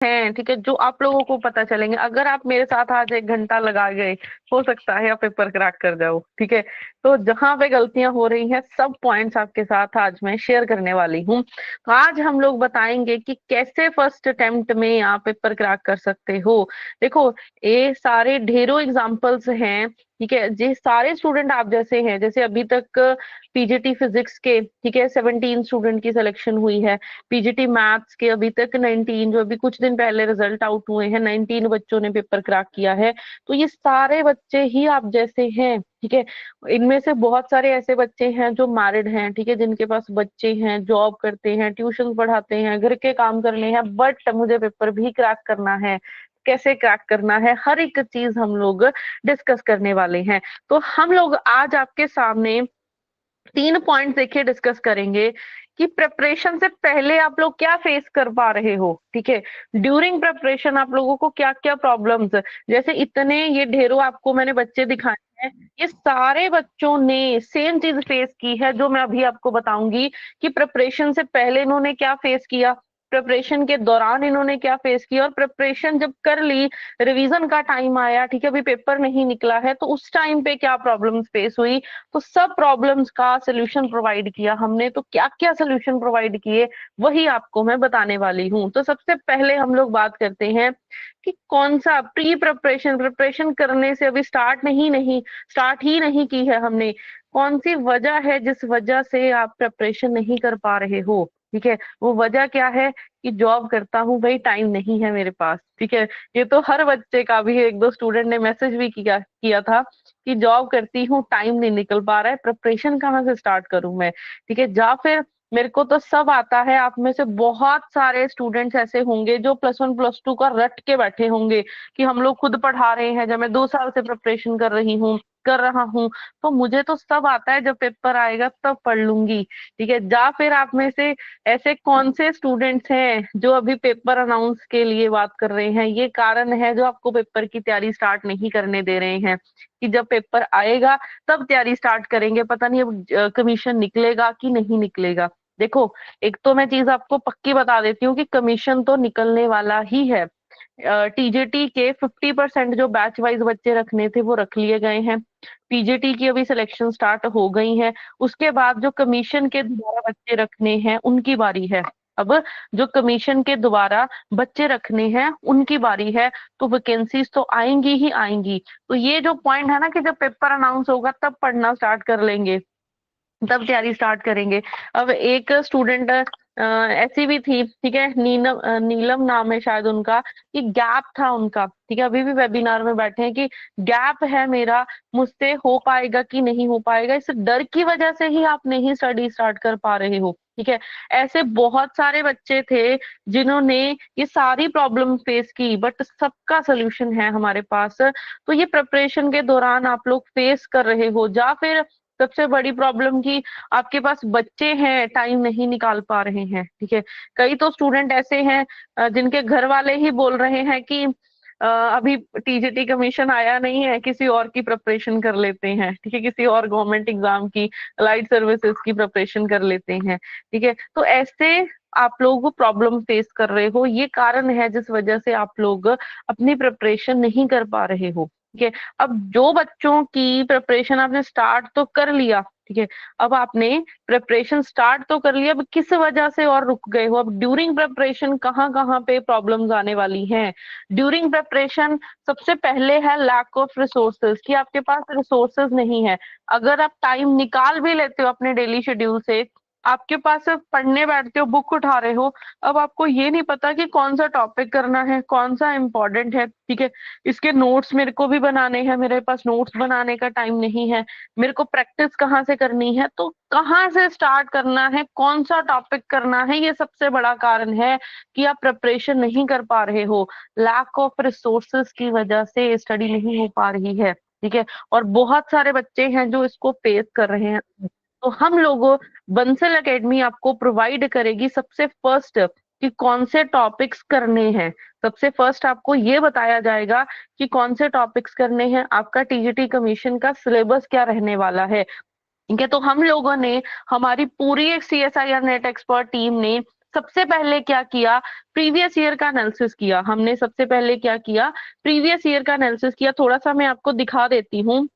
हैं, ठीक है, जो आप लोगों को पता चलेंगे। अगर आप मेरे साथ आज 1 घंटा लगा गए, हो सकता है आप पेपर क्रैक कर जाओ, ठीक है। तो जहां पे गलतियां हो रही हैं, सब पॉइंट्स आपके साथ आज मैं शेयर करने वाली हूँ। तो आज हम लोग बताएंगे कि कैसे फर्स्ट अटेम्प्ट में आप पेपर क्रैक कर सकते हो। देखो, ये सारे ढेरों एग्जाम्पल्स हैं, ठीक है। ये सारे स्टूडेंट आप जैसे हैं, जैसे अभी तक पीजीटी फिजिक्स के, ठीक है, 17 स्टूडेंट की सिलेक्शन हुई है। पीजीटी मैथ्स के अभी तक 19, जो अभी कुछ दिन पहले रिजल्ट आउट हुए हैं, 19 बच्चों ने पेपर क्रैक किया है। तो ये सारे बच्चे ही आप जैसे हैं, ठीक है। इनमें से बहुत सारे ऐसे बच्चे हैं जो मैरिड हैं, ठीक है, जिनके पास बच्चे हैं, जॉब करते हैं, ट्यूशन पढ़ाते हैं, घर के काम करने हैं, बट मुझे पेपर भी क्रैक करना है। कैसे क्रैक करना है, हर एक चीज हम लोग डिस्कस करने वाले हैं। तो हम लोग आज आपके सामने 3 पॉइंट देखिए डिस्कस करेंगे कि प्रिपरेशन से पहले आप लोग क्या फेस कर पा रहे हो, ठीक है। ड्यूरिंग प्रिपरेशन आप लोगों को क्या क्या प्रॉब्लम्स, जैसे इतने ये ढेरों आपको मैंने बच्चे दिखाए हैं, ये सारे बच्चों ने सेम चीज फेस की है, जो मैं अभी आपको बताऊंगी कि प्रिपरेशन से पहले इन्होंने क्या फेस किया, प्रिपरेशन के दौरान इन्होंने क्या फेस किया, और प्रिपरेशन जब कर ली, रिवीजन का टाइम आया, ठीक है, अभी पेपर नहीं निकला है, तो उस टाइम पे क्या प्रॉब्लम्स फेस हुई। तो सब प्रॉब्लम्स का सोल्यूशन प्रोवाइड किया हमने। तो क्या क्या सोल्यूशन प्रोवाइड किए, वही आपको मैं बताने वाली हूँ। तो सबसे पहले हम लोग बात करते हैं कि कौन सा प्री प्रिपरेशन, प्रिपरेशन करने से अभी स्टार्ट ही नहीं की है हमने, कौन सी वजह है जिस वजह से आप प्रिपरेशन नहीं कर पा रहे हो, ठीक है। वो वजह क्या है कि जॉब करता हूँ भाई, टाइम नहीं है मेरे पास, ठीक है। ये तो हर बच्चे का, भी एक दो स्टूडेंट ने मैसेज भी किया किया था कि जॉब करती हूँ, टाइम नहीं निकल पा रहा है, प्रिपरेशन कहाँ से स्टार्ट करूं मैं, ठीक है। या फिर मेरे को तो सब आता है, आप में से बहुत सारे स्टूडेंट्स ऐसे होंगे जो +1 +2 का रट के बैठे होंगे कि हम लोग खुद पढ़ा रहे हैं, जब मैं 2 साल से प्रिपरेशन कर रहा हूँ, तो मुझे तो सब आता है, जब पेपर आएगा तब पढ़ लूंगी, ठीक है। या फिर आप में से ऐसे कौन से स्टूडेंट्स हैं जो अभी पेपर अनाउंस के लिए बात कर रहे हैं, ये कारण है जो आपको पेपर की तैयारी स्टार्ट नहीं करने दे रहे हैं, कि जब पेपर आएगा तब तैयारी स्टार्ट करेंगे, पता नहीं अब कमीशन निकलेगा कि नहीं निकलेगा। देखो, एक तो मैं चीज आपको पक्की बता देती हूँ कि कमीशन तो निकलने वाला ही है। टीजीटी के 50% जो बैच वाइज बच्चे रखने थे वो रख लिए गए हैं। पीजीटी की अभी सिलेक्शन स्टार्ट हो गई है। उसके बाद जो कमीशन के दोबारा बच्चे रखने हैं उनकी बारी है। अब जो कमीशन के दोबारा बच्चे रखने हैं उनकी बारी है। तो वैकेंसीज तो आएंगी ही आएंगी। तो ये जो पॉइंट है ना, कि जब पेपर अनाउंस होगा तब पढ़ना स्टार्ट कर लेंगे, तब तैयारी स्टार्ट करेंगे। अब एक स्टूडेंट ऐसी भी थी, ठीक है, नीलम नाम है शायद उनका, कि गैप था उनका, ठीक है, अभी भी वेबिनार में बैठे हैं कि गैप है मेरा, मुझसे हो पाएगा कि नहीं हो पाएगा, इस डर की वजह से ही आप नहीं स्टडी स्टार्ट कर पा रहे हो, ठीक है। ऐसे बहुत सारे बच्चे थे जिन्होंने ये सारी प्रॉब्लम फेस की, बट सबका सोल्यूशन है हमारे पास। तो ये प्रिपरेशन के दौरान आप लोग फेस कर रहे हो, या फिर सबसे बड़ी प्रॉब्लम की आपके पास बच्चे हैं, टाइम नहीं निकाल पा रहे हैं, ठीक है। कई तो स्टूडेंट ऐसे हैं जिनके घर वाले ही बोल रहे हैं कि अभी टीजीटी कमीशन आया नहीं है, किसी और की प्रिपरेशन कर लेते हैं, ठीक है, किसी और गवर्नमेंट एग्जाम की, लाइट सर्विसेज की प्रिपरेशन कर लेते हैं, ठीक है। तो ऐसे आप लोग प्रॉब्लम फेस कर रहे हो, ये कारण है जिस वजह से आप लोग अपनी प्रिपरेशन नहीं कर पा रहे हो, ठीक है। अब जो बच्चों की प्रिपरेशन आपने स्टार्ट तो कर लिया, ठीक है, अब आपने प्रिपरेशन स्टार्ट तो कर लिया, अब किस वजह से और रुक गए हो, अब ड्यूरिंग प्रिपरेशन कहाँ कहाँ पे प्रॉब्लम्स आने वाली हैं। ड्यूरिंग प्रिपरेशन सबसे पहले है लैक ऑफ रिसोर्सेज, कि आपके पास रिसोर्सेज नहीं है। अगर आप टाइम निकाल भी लेते हो अपने डेली शेड्यूल से, आपके पास सिर्फ पढ़ने बैठते हो, बुक उठा रहे हो, अब आपको ये नहीं पता कि कौन सा टॉपिक करना है, कौन सा इम्पोर्टेंट है, ठीक है। इसके नोट्स मेरे को भी बनाने हैं, मेरे पास नोट्स बनाने का टाइम नहीं है, मेरे को प्रैक्टिस कहाँ से करनी है, तो कहाँ से स्टार्ट करना है, कौन सा टॉपिक करना है, ये सबसे बड़ा कारण है कि आप प्रिपरेशन नहीं कर पा रहे हो। लैक ऑफ रिसोर्सेज की वजह से स्टडी नहीं हो पा रही है, ठीक है। और बहुत सारे बच्चे हैं जो इसको फेस कर रहे हैं। तो हम लोगों, बंसल एकेडमी आपको प्रोवाइड करेगी सबसे फर्स्ट कि कौन से टॉपिक्स करने हैं। सबसे फर्स्ट आपको ये बताया जाएगा कि कौन से टॉपिक्स करने हैं, आपका टीजीटी कमीशन का सिलेबस क्या रहने वाला है, ठीक है। तो हम लोगों ने, हमारी पूरी एक सीएसआईआर नेट एक्सपर्ट टीम ने सबसे पहले क्या किया, प्रीवियस ईयर का एनालिसिस किया हमने। सबसे पहले क्या किया, प्रीवियस ईयर का एनालिसिस किया। थोड़ा सा मैं आपको दिखा देती हूँ।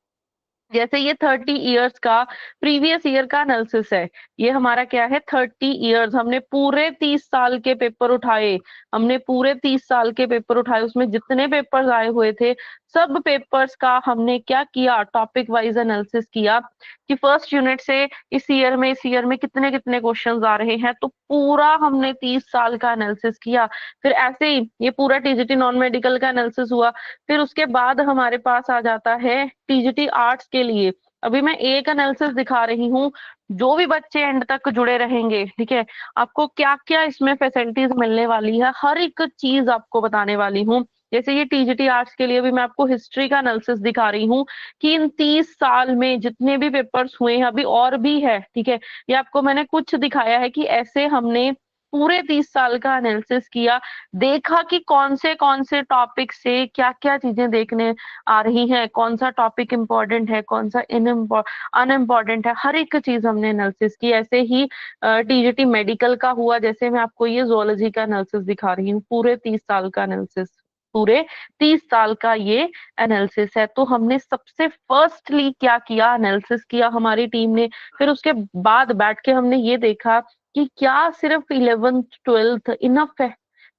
जैसे ये 30 इयर्स का प्रीवियस ईयर का एनालिसिस है। ये हमारा क्या है, 30 इयर्स। हमने पूरे 30 साल के पेपर उठाए। हमने पूरे 30 साल के पेपर उठाए, उसमें जितने पेपर्स आए हुए थे सब पेपर्स का हमने क्या किया, टॉपिक वाइज एनालिसिस किया कि फर्स्ट यूनिट से इस ईयर में कितने कितने क्वेश्चंस आ रहे हैं। तो पूरा हमने 30 साल का एनालिसिस किया। फिर ऐसे ही ये पूरा टीजीटी नॉन मेडिकल का एनालिसिस हुआ। फिर उसके बाद हमारे पास आ जाता है टीजीटी आर्ट्स के लिए। अभी मैं एक एनालिसिस दिखा रही हूँ, जो भी बच्चे एंड तक जुड़े रहेंगे, ठीक है, आपको क्या क्या इसमें फैसिलिटीज मिलने वाली है, हर एक चीज आपको बताने वाली हूँ। जैसे ये टीजीटी आर्ट्स के लिए भी मैं आपको हिस्ट्री का एनालिसिस दिखा रही हूँ कि इन 30 साल में जितने भी पेपर्स हुए हैं, अभी और भी है, ठीक है। ये आपको मैंने कुछ दिखाया है कि ऐसे हमने पूरे 30 साल का एनालिसिस किया, देखा कि कौन से टॉपिक से क्या क्या चीजें देखने आ रही हैं, कौन सा टॉपिक इम्पोर्टेंट है, कौन सा अनइम्पोर्टेंट है, हर एक चीज हमने एनालिसिस की। ऐसे ही टीजीटी मेडिकल का हुआ। जैसे मैं आपको ये जोलॉजी का एनालिसिस दिखा रही हूँ, पूरे 30 साल का एनालिसिस, पूरे 30 साल का ये एनालिसिस है। तो हमने सबसे फर्स्टली क्या किया, एनालिसिस किया हमारी टीम ने। फिर उसके बाद बैठ के हमने ये देखा कि क्या सिर्फ 11th 12th इनफ है,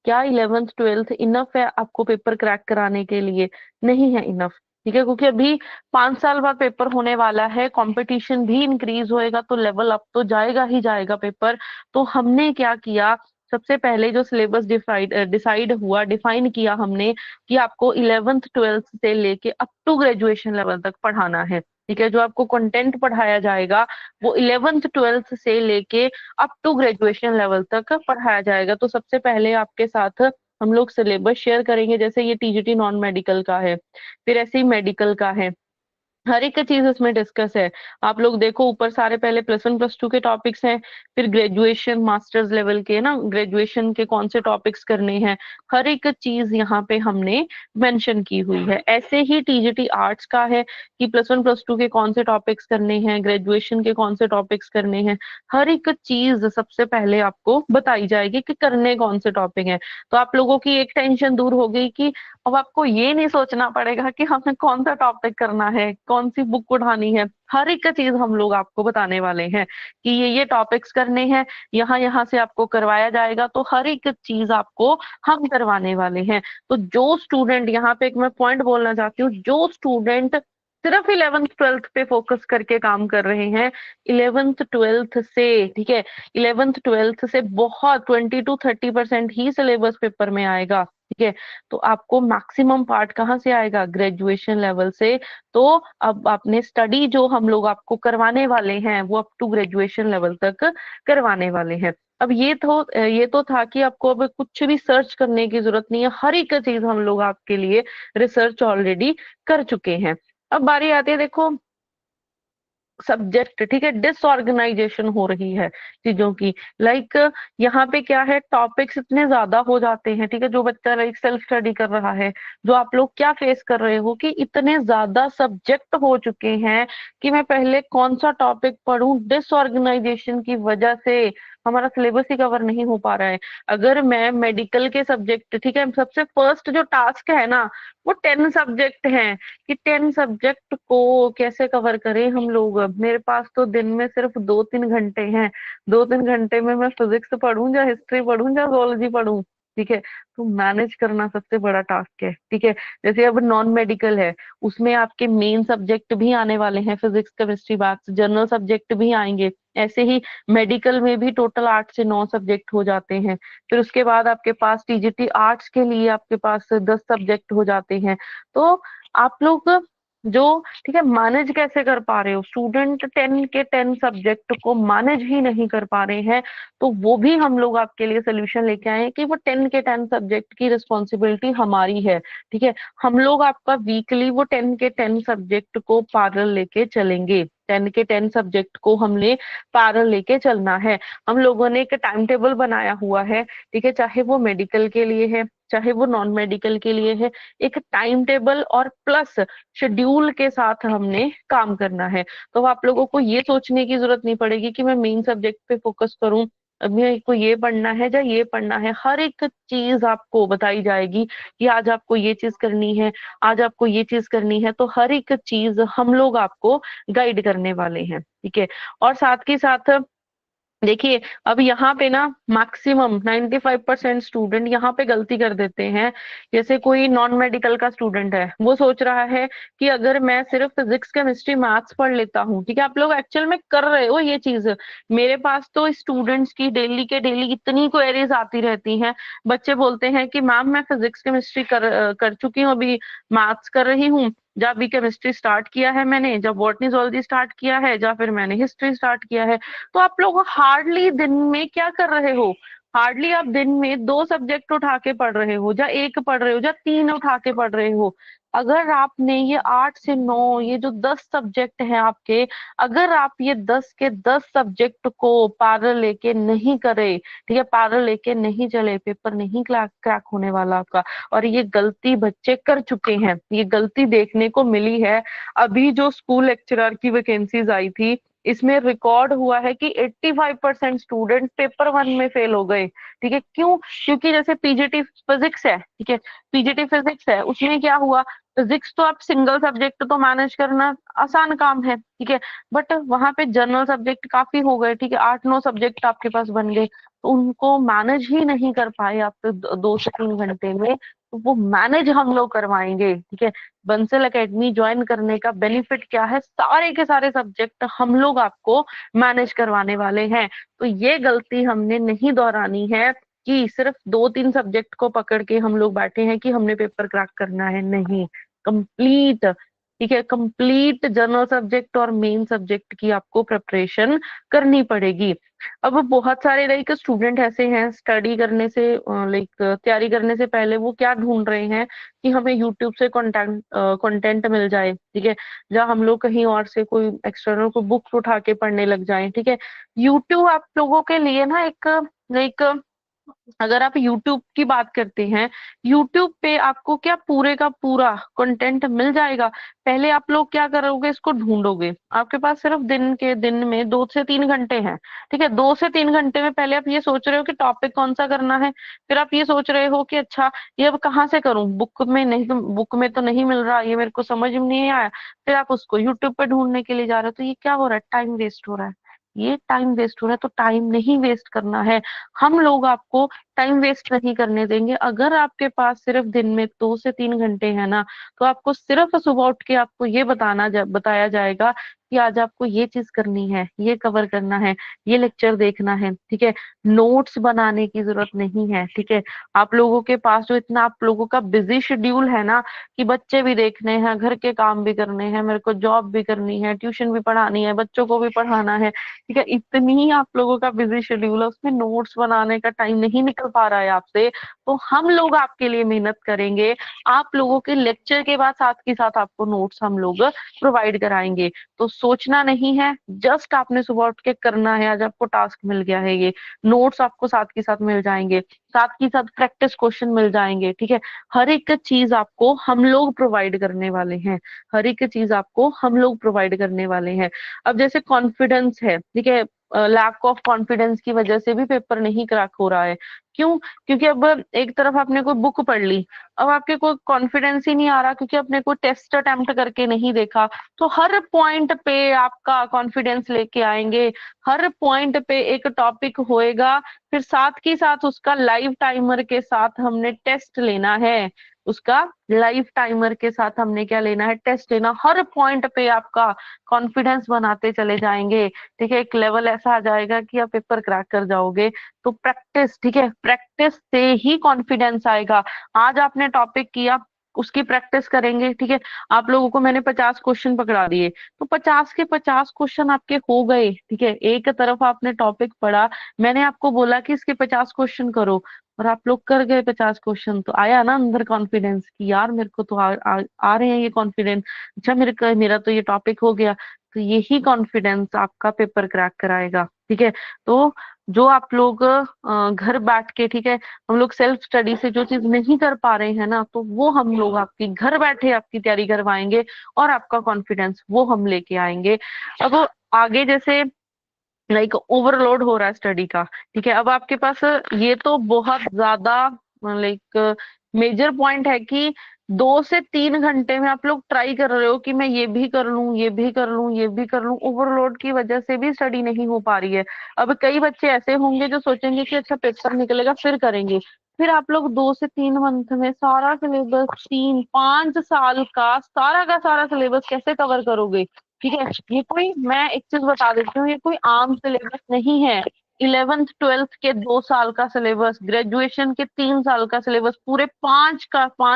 क्या 11th 12th इनफ है आपको पेपर क्रैक कराने के लिए? नहीं है इनफ, ठीक है, क्योंकि अभी 5 साल बाद पेपर होने वाला है, कंपटीशन भी इंक्रीज होएगा, तो लेवल अप तो जाएगा ही जाएगा पेपर। तो हमने क्या किया, सबसे पहले जो सिलेबस डिसाइड हुआ, डिफाइन किया हमने कि आपको 11th 12th से लेके अप टू ग्रेजुएशन लेवल तक पढ़ाना है, ठीक है। जो आपको कंटेंट पढ़ाया जाएगा वो 11th 12th से लेके अप टू ग्रेजुएशन लेवल तक पढ़ाया जाएगा। तो सबसे पहले आपके साथ हम लोग सिलेबस शेयर करेंगे। जैसे ये टीजीटी नॉन मेडिकल का है, फिर ऐसे ही मेडिकल का है, हर एक चीज इसमें डिस्कस है। आप लोग देखो ऊपर सारे पहले +1 +2 के टॉपिक्स हैं, फिर ग्रेजुएशन मास्टर्स लेवल के ना, ग्रेजुएशन के कौन से टॉपिक्स करने हैं, हर एक चीज यहाँ पे हमने मेंशन की हुई है। ऐसे ही टीजीटी आर्ट्स का है कि +1 +2 के कौन से टॉपिक्स करने हैं, ग्रेजुएशन के कौन से टॉपिक्स करने हैं, हर एक चीज सबसे पहले आपको बताई जाएगी कि करने कौन से टॉपिक हैं। तो आप लोगों की एक टेंशन दूर हो गई कि अब आपको ये नहीं सोचना पड़ेगा कि हमें कौन सा टॉपिक करना है, कौन सी बुक उठानी है। हर एक चीज हम लोग आपको बताने वाले हैं कि ये टॉपिक्स करने हैं, यहाँ यहाँ से आपको करवाया जाएगा। तो हर एक चीज आपको हम करवाने वाले हैं। तो जो स्टूडेंट, यहाँ पे एक मैं पॉइंट बोलना चाहती हूँ, जो स्टूडेंट सिर्फ 11th 12th पे फोकस करके काम कर रहे हैं, 11th 12th से, ठीक है, 11th 12th से बहुत 20 to 30% ही सिलेबस पेपर में आएगा, ठीक है। तो आपको मैक्सिमम पार्ट कहाँ से आएगा, ग्रेजुएशन लेवल से। तो अब आपने स्टडी जो हम लोग आपको करवाने वाले हैं वो अप टू ग्रेजुएशन लेवल तक करवाने वाले हैं। अब ये तो था कि आपको अब कुछ भी सर्च करने की जरूरत नहीं है, हर एक चीज हम लोग आपके लिए रिसर्च ऑलरेडी कर चुके हैं। अब बारी आती है, देखो, सब्जेक्ट, ठीक है, डिसऑर्गेनाइजेशन हो रही है चीजों की। लाइक यहाँ पे क्या है, टॉपिक्स इतने ज्यादा हो जाते हैं, ठीक है। जो बच्चा लाइक सेल्फ स्टडी कर रहा है, जो आप लोग क्या फेस कर रहे हो कि इतने ज्यादा सब्जेक्ट हो चुके हैं कि मैं पहले कौन सा टॉपिक पढूं, डिसऑर्गेनाइजेशन की वजह से हमारा सिलेबस ही कवर नहीं हो पा रहा है। अगर मैं मेडिकल के सब्जेक्ट, ठीक है, सबसे फर्स्ट जो टास्क है ना, वो 10 सब्जेक्ट हैं कि 10 सब्जेक्ट को कैसे कवर करें हम लोग। मेरे पास तो दिन में सिर्फ 2-3 घंटे हैं, 2-3 घंटे में मैं फिजिक्स पढ़ूं या हिस्ट्री पढ़ूं या जोलॉजी पढ़ूं, ठीक है। तो मैनेज करना सबसे बड़ा टास्क है, ठीक है। जैसे अब नॉन मेडिकल है, उसमें आपके मेन सब्जेक्ट भी आने वाले हैं, physics chemistry maths, general subject भी आएंगे। ऐसे ही मेडिकल में भी टोटल 8 से 9 सब्जेक्ट हो जाते हैं। फिर उसके बाद आपके पास टीजीटी आर्ट्स के लिए आपके पास 10 सब्जेक्ट हो जाते हैं। तो आप लोग जो, ठीक है, मैनेज कैसे कर पा रहे हो, स्टूडेंट 10 के 10 सब्जेक्ट को मैनेज ही नहीं कर पा रहे हैं, तो वो भी हम लोग आपके लिए सोल्यूशन लेके आए हैं कि वो 10 के 10 सब्जेक्ट की रिस्पॉन्सिबिलिटी हमारी है, ठीक है। हम लोग आपका वीकली वो 10 के 10 सब्जेक्ट को पैरेलल लेके चलेंगे, 10 के 10 सब्जेक्ट को हमने पैरेलल लेके चलना है। हम लोगों ने एक टाइम टेबल बनाया हुआ है, ठीक है, चाहे वो मेडिकल के लिए है, चाहे वो नॉन मेडिकल के लिए है। एक टाइम टेबल और प्लस शेड्यूल के साथ हमने काम करना है। तो आप लोगों को ये सोचने की जरूरत नहीं पड़ेगी कि मैं मेन सब्जेक्ट पे फोकस करूं, मेरे को ये पढ़ना है या ये पढ़ना है, हर एक चीज आपको बताई जाएगी कि आज आपको ये चीज करनी है, आज आपको ये चीज करनी है। तो हर एक चीज हम लोग आपको गाइड करने वाले हैं, ठीक है। और साथ के साथ देखिए, अब यहाँ पे ना मैक्सिमम 95% स्टूडेंट यहाँ पे गलती कर देते हैं। जैसे कोई नॉन मेडिकल का स्टूडेंट है, वो सोच रहा है कि अगर मैं सिर्फ फिजिक्स केमिस्ट्री मैथ्स पढ़ लेता हूँ, ठीक है, आप लोग एक्चुअल में कर रहे हो ये चीज। मेरे पास तो स्टूडेंट्स की डेली के डेली इतनी क्वेरीज आती रहती हैं। बच्चे बोलते हैं कि मैम मैं फिजिक्स केमिस्ट्री कर चुकी हूँ, अभी मैथ्स कर रही हूँ, जब भी केमिस्ट्री स्टार्ट किया है मैंने, जब बॉटनी जोलॉजी स्टार्ट किया है, या फिर मैंने हिस्ट्री स्टार्ट किया है। तो आप लोग हार्डली दिन में क्या कर रहे हो, हार्डली आप दिन में दो सब्जेक्ट उठा के पढ़ रहे हो, या एक पढ़ रहे हो, या तीन उठा के पढ़ रहे हो। अगर आपने ये 8 से 9, ये जो 10 सब्जेक्ट हैं आपके, अगर आप ये 10 के 10 सब्जेक्ट को पैरेलल लेके नहीं करे, ठीक है, पैरेलल लेके नहीं चले, पेपर नहीं क्रैक होने वाला आपका। और ये गलती बच्चे कर चुके हैं, ये गलती देखने को मिली है। अभी जो स्कूल लेक्चरर की वैकेंसीज आई थी, इसमें रिकॉर्ड हुआ है कि 85% स्टूडेंट पेपर 1 में फेल हो गए, ठीक है। क्यों? क्योंकि जैसे पीजीटी फिजिक्स है, ठीक है, पीजीटी फिजिक्स है, उसमें क्या हुआ, फिजिक्स तो आप सिंगल सब्जेक्ट तो मैनेज करना आसान काम है, ठीक है, बट वहां पे जनरल सब्जेक्ट काफी हो गए, ठीक है, 8-9 सब्जेक्ट आपके पास बन गए, तो उनको मैनेज ही नहीं कर पाए आप तो 2 से 3 घंटे में। तो वो मैनेज हम लोग करवाएंगे, ठीक है। बंसल एकेडमी ज्वाइन करने का बेनिफिट क्या है, सारे के सारे सब्जेक्ट हम लोग आपको मैनेज करवाने वाले हैं। तो ये गलती हमने नहीं दोहरानी है कि सिर्फ 2-3 सब्जेक्ट को पकड़ के हम लोग बैठे हैं कि हमने पेपर क्रैक करना है, नहीं, कंप्लीट, ठीक है, कंप्लीट जनरल सब्जेक्ट और मेन सब्जेक्ट की आपको प्रिपरेशन करनी पड़ेगी। अब बहुत सारे लाइक स्टूडेंट ऐसे हैं, स्टडी करने से लाइक तैयारी करने से पहले वो क्या ढूंढ रहे हैं कि हमें यूट्यूब से कंटेंट मिल जाए, ठीक है, या हम लोग कहीं और से कोई एक्सटर्नल कोई बुक्स उठा के पढ़ने लग जाएं, ठीक है। यूट्यूब आप लोगों के लिए ना एक लाइक, अगर आप YouTube की बात करते हैं, YouTube पे आपको क्या पूरे का पूरा कंटेंट मिल जाएगा। पहले आप लोग क्या करोगे, इसको ढूंढोगे। आपके पास सिर्फ दिन के दिन में 2 से 3 घंटे हैं, ठीक है, 2 से 3 घंटे में पहले आप ये सोच रहे हो कि टॉपिक कौन सा करना है, फिर आप ये सोच रहे हो कि अच्छा ये अब कहाँ से करूं, बुक में नहीं, तो बुक में तो नहीं मिल रहा, ये मेरे को समझ में नहीं आया, फिर आप उसको यूट्यूब पे ढूंढने के लिए जा रहे हो। तो ये क्या हो रहा है, टाइम वेस्ट हो रहा है, ये टाइम वेस्ट हो रहा है। तो टाइम नहीं वेस्ट करना है, हम लोग आपको टाइम वेस्ट नहीं करने देंगे। अगर आपके पास सिर्फ दिन में 2 से 3 घंटे है ना, तो आपको सिर्फ सुबह उठ के आपको ये बताया जाएगा कि आज आपको ये चीज करनी है, ये कवर करना है, ये लेक्चर देखना है, ठीक है। नोट्स बनाने की जरूरत नहीं है, ठीक है। आप लोगों के पास जो इतना आप लोगों का बिजी शेड्यूल है ना, कि बच्चे भी देखने हैं, घर के काम भी करने हैं, मेरे को जॉब भी करनी है, ट्यूशन भी पढ़ानी है, बच्चों को भी पढ़ाना है, ठीक है, इतनी आप लोगों का बिजी शेड्यूल है, उसमें नोट्स बनाने का टाइम नहीं निकल पा रहा है आपसे। तो हम लोग आपके लिए मेहनत करेंगे, आप लोगों के लेक्चर के बाद साथ के साथ आपको नोट्स हम लोग प्रोवाइड कराएंगे। तो सोचना नहीं है, जस्ट आपने सुबह उठ के करना है। आज आपको टास्क मिल गया है, ये नोट्स आपको साथ के साथ मिल जाएंगे, साथ के साथ प्रैक्टिस क्वेश्चन मिल जाएंगे, ठीक है। हर एक चीज आपको हम लोग प्रोवाइड करने वाले हैं, हर एक चीज आपको हम लोग प्रोवाइड करने वाले हैं। अब जैसे कॉन्फिडेंस है, ठीक है, लैक ऑफ कॉन्फिडेंस की वजह से भी पेपर नहीं क्रैक हो रहा है। क्यों? क्योंकि अब एक तरफ आपने कोई बुक पढ़ ली, अब आपके कोई कॉन्फिडेंस ही नहीं आ रहा, क्योंकि आपने कोई टेस्ट अटेम्प्ट करके नहीं देखा। तो हर पॉइंट पे आपका कॉन्फिडेंस लेके आएंगे, हर पॉइंट पे एक टॉपिक होएगा, फिर साथ के साथ उसका लाइव टाइमर के साथ हमने टेस्ट लेना है, उसका लाइव टाइमर के साथ हमने क्या लेना है, टेस्ट लेना। हर पॉइंट पे आपका कॉन्फिडेंस बनाते चले जाएंगे, ठीक है, एक लेवल ऐसा आ जाएगा कि आप पेपर क्रैक कर जाओगे। तो प्रैक्टिस, ठीक है, प्रैक्टिस से ही कॉन्फिडेंस आएगा। आज आपने टॉपिक किया, उसकी प्रैक्टिस करेंगे, ठीक है। आप लोगों को मैंने 50 क्वेश्चन पकड़ा दिए, तो 50 के 50 क्वेश्चन आपके हो गए, ठीक है। एक तरफ आपने टॉपिक पढ़ा, मैंने आपको बोला कि इसके 50 क्वेश्चन करो, और आप लोग कर गए 50 क्वेश्चन। तो आया ना अंदर कॉन्फिडेंस कि यार मेरे को तो आ रहे हैं ये कॉन्फिडेंस, अच्छा मेरा तो ये टॉपिक हो गया। तो यही कॉन्फिडेंस आपका पेपर क्रैक कराएगा, ठीक है। तो जो आप लोग घर बैठ के, ठीक है, हम लोग सेल्फ स्टडी से जो चीज नहीं कर पा रहे हैं ना, तो वो हम लोग आपकी घर बैठे आपकी तैयारी करवाएंगे, और आपका कॉन्फिडेंस वो हम लेके आएंगे। अब आगे जैसे लाइक ओवरलोड हो रहा है स्टडी का। ठीक है, अब आपके पास ये तो बहुत ज्यादा लाइक मेजर पॉइंट है कि 2 से 3 घंटे में आप लोग ट्राई कर रहे हो कि मैं ये भी कर लूं, ये भी कर लूं, ये भी कर लूं। ओवरलोड की वजह से भी स्टडी नहीं हो पा रही है। अब कई बच्चे ऐसे होंगे जो सोचेंगे कि अच्छा पेपर निकलेगा फिर करेंगे। फिर आप लोग 2 से 3 मंथ में सारा सिलेबस, 3-5 साल का सारा सिलेबस कैसे कवर करोगे? ठीक है, ये कोई, मैं एक चीज बता देती हूँ, ये कोई आम सिलेबस नहीं है। 11th 12th के 2 साल का सिलेबस, ग्रेजुएशन के 3 साल का सिलेबस, पूरे 5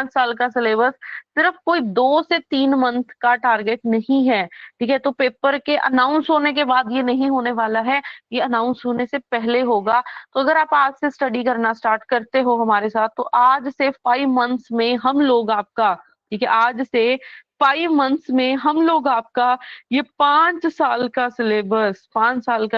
साल का सिलेबस सिर्फ कोई 2 से 3 मंथ का टारगेट नहीं है। ठीक है, तो पेपर के अनाउंस होने के बाद ये नहीं होने वाला है, ये अनाउंस होने से पहले होगा। तो अगर आप आज से स्टडी करना स्टार्ट करते हो हमारे साथ, तो आज से 5 मंथ्स में हम लोग आपका, ठीक है, आज से 5 मंथ्स में हम लोग आपका ये 5 साल का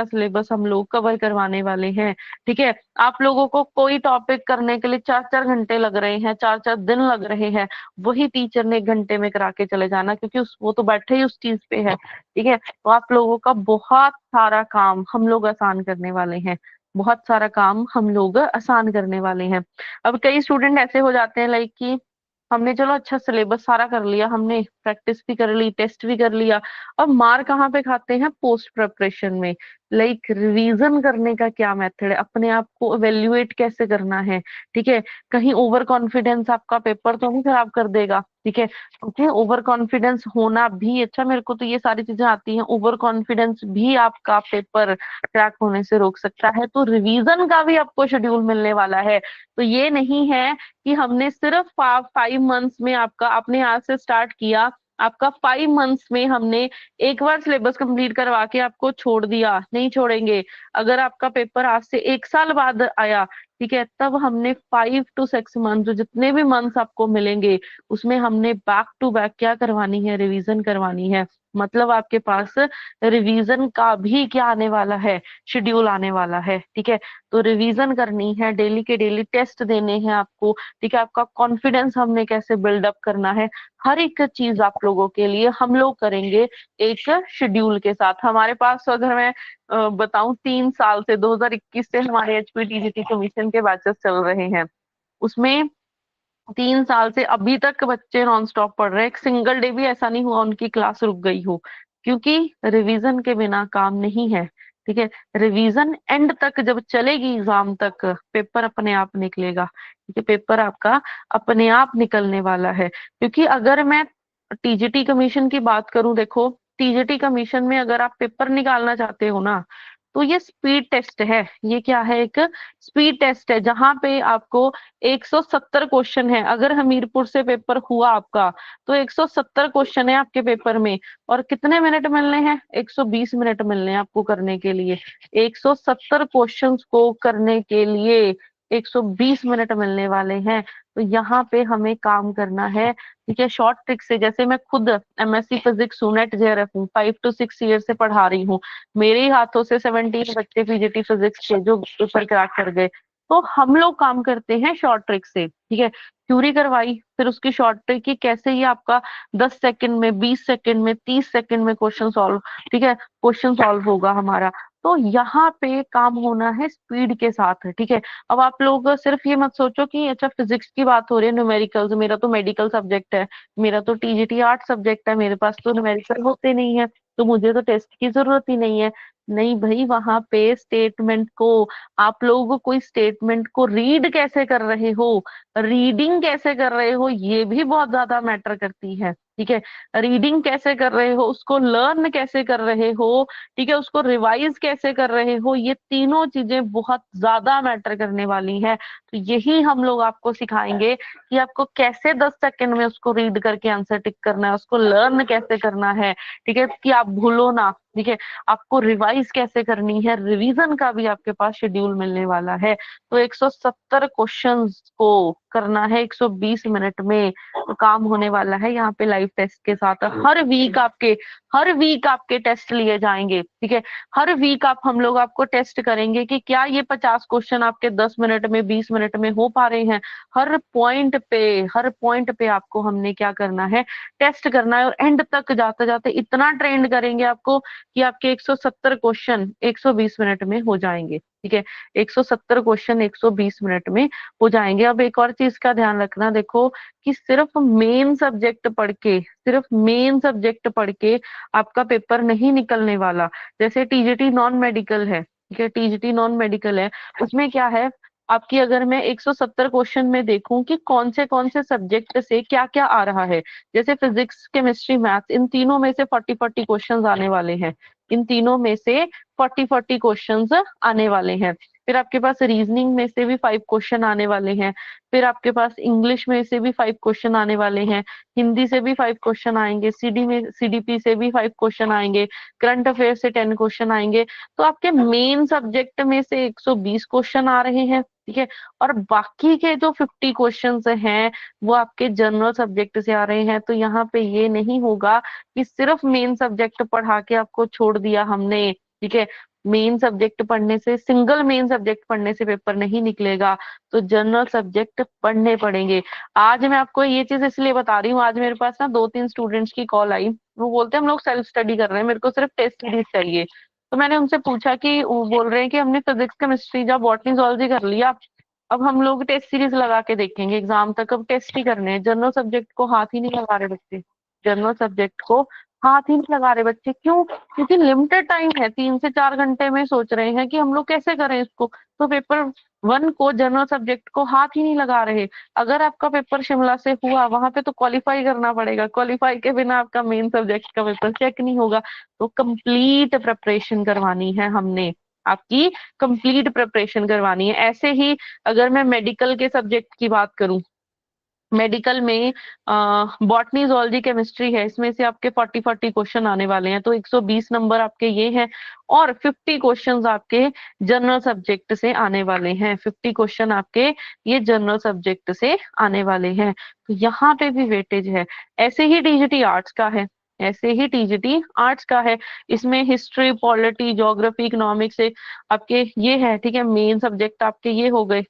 सिलेबस हम लोग कवर करवाने वाले हैं। ठीक है, आप लोगों को कोई टॉपिक करने के लिए 4-4 घंटे लग रहे हैं, 4-4 दिन लग रहे हैं, वही टीचर ने 1 घंटे में करा के चले जाना, क्योंकि वो तो बैठे ही उस चीज पे है। ठीक है, तो आप लोगों का बहुत सारा काम हम लोग आसान करने वाले हैं, बहुत सारा काम हम लोग आसान करने वाले हैं। अब कई स्टूडेंट ऐसे हो जाते हैं लाइक कि हमने चलो अच्छा सिलेबस सारा कर लिया, हमने प्रैक्टिस भी कर ली, टेस्ट भी कर लिया। अब मार कहाँ पे खाते हैं? पोस्ट प्रिपरेशन में। लाइक रिवीजन करने का क्या मेथड है, अपने आप को इवेल्युएट कैसे करना है। ठीक है, कहीं ओवर कॉन्फिडेंस आपका पेपर तो नहीं खराब कर देगा। ठीक है, क्योंकि ओवर कॉन्फिडेंस होना भी, अच्छा मेरे को तो ये सारी चीजें आती हैं, ओवर कॉन्फिडेंस भी आपका पेपर क्रैक होने से रोक सकता है। तो रिवीजन का भी आपको शेड्यूल मिलने वाला है। तो ये नहीं है कि हमने सिर्फ 5 मंथ्स में आपका, आपने आज से स्टार्ट किया, आपका 5 मंथ्स में हमने एक बार सिलेबस कंप्लीट करवा के आपको छोड़ दिया, नहीं छोड़ेंगे। अगर आपका पेपर आज से 1 साल बाद आया, ठीक है, तब हमने 5 to 6 मंथ, जो जितने भी मंथ्स आपको मिलेंगे, उसमें हमने बैक टू बैक क्या करवानी है? रिवीजन करवानी है। मतलब आपके पास रिवीजन का भी क्या आने वाला है? शेड्यूल आने वाला है। ठीक है, तो रिवीजन करनी है, डेली के डेली टेस्ट देने हैं आपको। ठीक है, आपका कॉन्फिडेंस हमने कैसे बिल्डअप करना है, हर एक चीज आप लोगों के लिए हम लोग करेंगे एक शेड्यूल के साथ। हमारे पास अगर मैं बताऊं, 3 साल से 2021 से हमारे HPTGT कमीशन के बैचेस चल रहे हैं। उसमें 3 साल से अभी तक बच्चे नॉन स्टॉप पढ़ रहे हैं, एक सिंगल डे भी ऐसा नहीं हुआ उनकी क्लास रुक गई हो, क्योंकि रिवीजन के बिना काम नहीं है। ठीक है, रिवीजन एंड तक जब चलेगी, एग्जाम तक पेपर अपने आप निकलेगा। ठीक है, पेपर आपका अपने आप निकलने वाला है। क्योंकि अगर मैं टीजीटी कमीशन की बात करूं, देखो टीजीटी कमीशन में अगर आप पेपर निकालना चाहते हो ना, तो ये स्पीड टेस्ट है। ये क्या है? एक स्पीड टेस्ट है, जहां पे आपको 170 क्वेश्चन है। अगर हमीरपुर से पेपर हुआ आपका, तो 170 क्वेश्चन है आपके पेपर में, और कितने मिनट मिलने हैं? 120 मिनट मिलने हैं आपको करने के लिए। 170 क्वेश्चंस को करने के लिए 120 मिनट मिलने वाले हैं। तो यहाँ पे हमें काम करना है। ठीक है, शॉर्ट ट्रिक से, जैसे मैं खुद MSc फिजिक्स हूँ, नेट JRF हूँ, 5 to 6 ईयर से पढ़ा रही हूँ। मेरे ही हाथों से 17 बच्चे PGT फिजिक्स के जो पेपर क्रैक कर गए। तो हम लोग काम करते हैं शॉर्ट ट्रिक से। ठीक है, थ्योरी करवाई, फिर उसकी शॉर्ट ट्रिक की कैसे ये आपका 10 सेकंड में, 20 सेकंड में, 30 सेकंड में क्वेश्चन सॉल्व, ठीक है, क्वेश्चन सॉल्व होगा हमारा। तो यहाँ पे काम होना है स्पीड के साथ। ठीक है, अब आप लोग सिर्फ ये मत सोचो कि अच्छा फिजिक्स की बात हो रही है, न्यूमेरिकल्स, मेरा तो मेडिकल सब्जेक्ट है, मेरा तो TGT आर्ट सब्जेक्ट है, मेरे पास तो न्यूमेरिकल होते नहीं है, तो मुझे तो टेस्ट की जरूरत ही नहीं है। नहीं भाई, वहां पे स्टेटमेंट को, आप लोग कोई स्टेटमेंट को रीड कैसे कर रहे हो, रीडिंग कैसे कर रहे हो, ये भी बहुत ज्यादा मैटर करती है। ठीक है, रीडिंग कैसे कर रहे हो, उसको लर्न कैसे कर रहे हो, ठीक है, उसको रिवाइज कैसे कर रहे हो, ये तीनों चीजें बहुत ज्यादा मैटर करने वाली है। तो यही हम लोग आपको सिखाएंगे कि आपको कैसे 10 सेकंड में उसको रीड करके आंसर टिक करना है, उसको लर्न कैसे करना है। ठीक है, कि आप भूलो ना। ठीक है, आपको रिवाइज कैसे करनी है, रिवीजन का भी आपके पास शेड्यूल मिलने वाला है। तो 170 क्वेश्चंस को करना है 120 मिनट में, तो काम होने वाला है यहाँ पे लाइव टेस्ट के साथ। हर वीक आपके टेस्ट लिए जाएंगे। ठीक है, हर वीक हम लोग आपको टेस्ट करेंगे कि क्या ये 50 क्वेश्चन आपके 10 मिनट में, 20 मिनट में हो पा रहे हैं। हर पॉइंट पे आपको हमने क्या करना है? टेस्ट करना है। और एंड तक जाते जाते इतना ट्रेंड करेंगे आपको कि आपके 170 क्वेश्चन 120 मिनट में हो जाएंगे, ठीक है। 170 क्वेश्चन 120 मिनट में हो जाएंगे। अब एक और चीज का ध्यान रखना, देखो कि सिर्फ मेन सब्जेक्ट पढ़ के, सिर्फ मेन सब्जेक्ट पढ़ के आपका पेपर नहीं निकलने वाला। जैसे टीजीटी नॉन मेडिकल है, ठीक है, टीजीटी नॉन मेडिकल है, उसमें क्या है आपकी, अगर मैं 170 क्वेश्चन में देखूं कि कौन से सब्जेक्ट से क्या क्या आ रहा है, जैसे फिजिक्स केमिस्ट्री मैथ्स, इन तीनों में से 40-40 क्वेश्चंस आने वाले हैं, इन तीनों में से 40-40 क्वेश्चंस आने वाले हैं। फिर आपके पास रीजनिंग में से भी 5 क्वेश्चन आने वाले हैं, फिर आपके पास इंग्लिश में से भी 5 क्वेश्चन आने वाले हैं, हिंदी से भी 5 क्वेश्चन आएंगे, सीडीपी से भी 5 क्वेश्चन आएंगे, करंट अफेयर से 10 क्वेश्चन आएंगे। तो आपके मेन सब्जेक्ट में से 120 क्वेश्चन आ रहे हैं, ठीक है। और बाकी के जो 50 क्वेश्चंस हैं वो आपके जनरल सब्जेक्ट से आ रहे हैं। तो यहाँ पे ये नहीं होगा कि सिर्फ मेन सब्जेक्ट पढ़ा के आपको छोड़ दिया हमने, ठीक है। मेन सब्जेक्ट पढ़ने से, सिंगल मेन सब्जेक्ट पढ़ने से पेपर नहीं निकलेगा, तो जनरल सब्जेक्ट पढ़ने पड़ेंगे। आज मैं आपको ये चीज इसलिए बता रही हूँ, आज मेरे पास ना 2-3 स्टूडेंट्स की कॉल आई, वो बोलते हैं हम लोग सेल्फ स्टडी कर रहे हैं, मेरे को सिर्फ टेस्ट सीरीज चाहिए। तो मैंने उनसे पूछा कि, वो बोल रहे हैं कि हमने फिजिक्स केमिस्ट्री या बॉटनी जूलॉजी कर लिया, अब हम लोग टेस्ट सीरीज लगा के देखेंगे एग्जाम तक, अब टेस्ट ही करने हैं, जनरल सब्जेक्ट को हाथ ही नहीं लगा रहे बच्चे, जनरल सब्जेक्ट को हाथ ही नहीं लगा रहे बच्चे। क्यों? क्योंकि लिमिटेड टाइम है, 3 से 4 घंटे में सोच रहे हैं कि हम लोग कैसे करें इसको, तो पेपर 1 को, जनरल सब्जेक्ट को हाथ ही नहीं लगा रहे। अगर आपका पेपर शिमला से हुआ, वहां पे तो क्वालिफाई करना पड़ेगा, क्वालिफाई के बिना आपका मेन सब्जेक्ट का पेपर चेक नहीं होगा। तो कंप्लीट प्रिपरेशन करवानी है हमने, आपकी कंप्लीट प्रिपरेशन करवानी है। ऐसे ही अगर मैं मेडिकल के सब्जेक्ट की बात करूं, मेडिकल में बॉटनी जूलॉजी केमिस्ट्री है, इसमें से आपके 40-40 क्वेश्चन आने वाले हैं, तो 120 नंबर आपके ये हैं। और 50 क्वेश्चंस आपके जनरल सब्जेक्ट से आने वाले हैं, 50 क्वेश्चन आपके ये जनरल सब्जेक्ट से आने वाले हैं, तो यहाँ पे भी वेटेज है। ऐसे ही टीजीटी आर्ट्स का है, ऐसे ही टीजीटी आर्ट्स का है, इसमें हिस्ट्री, पॉलिटी, ज्योग्राफी, इकोनॉमिक्स से आपके ये है, ठीक है। मेन सब्जेक्ट आपके ये हो गए।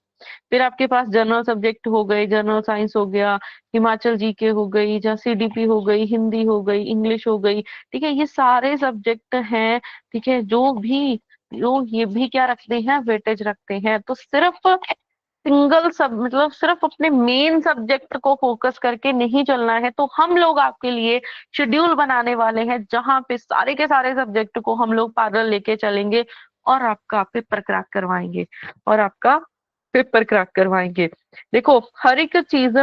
फिर आपके पास जनरल सब्जेक्ट हो गए, जनरल साइंस हो गया, हिमाचल जीके हो गई, जहाँ सीडीपी हो गई, हिंदी हो गई, इंग्लिश हो गई, ठीक है। ये सारे सब्जेक्ट हैं, ठीक है, जो ये भी क्या रखते हैं, वेटेज रखते हैं। तो सिर्फ सिंगल सब, मतलब सिर्फ अपने मेन सब्जेक्ट को फोकस करके नहीं चलना है। तो हम लोग आपके लिए शेड्यूल बनाने वाले हैं, जहां पे सारे के सारे सब्जेक्ट को हम लोग पैदल लेके चलेंगे और आपका पेपर क्रैक करवाएंगे, और आपका पेपर क्रैक करवाएंगे। देखो हर एक चीज,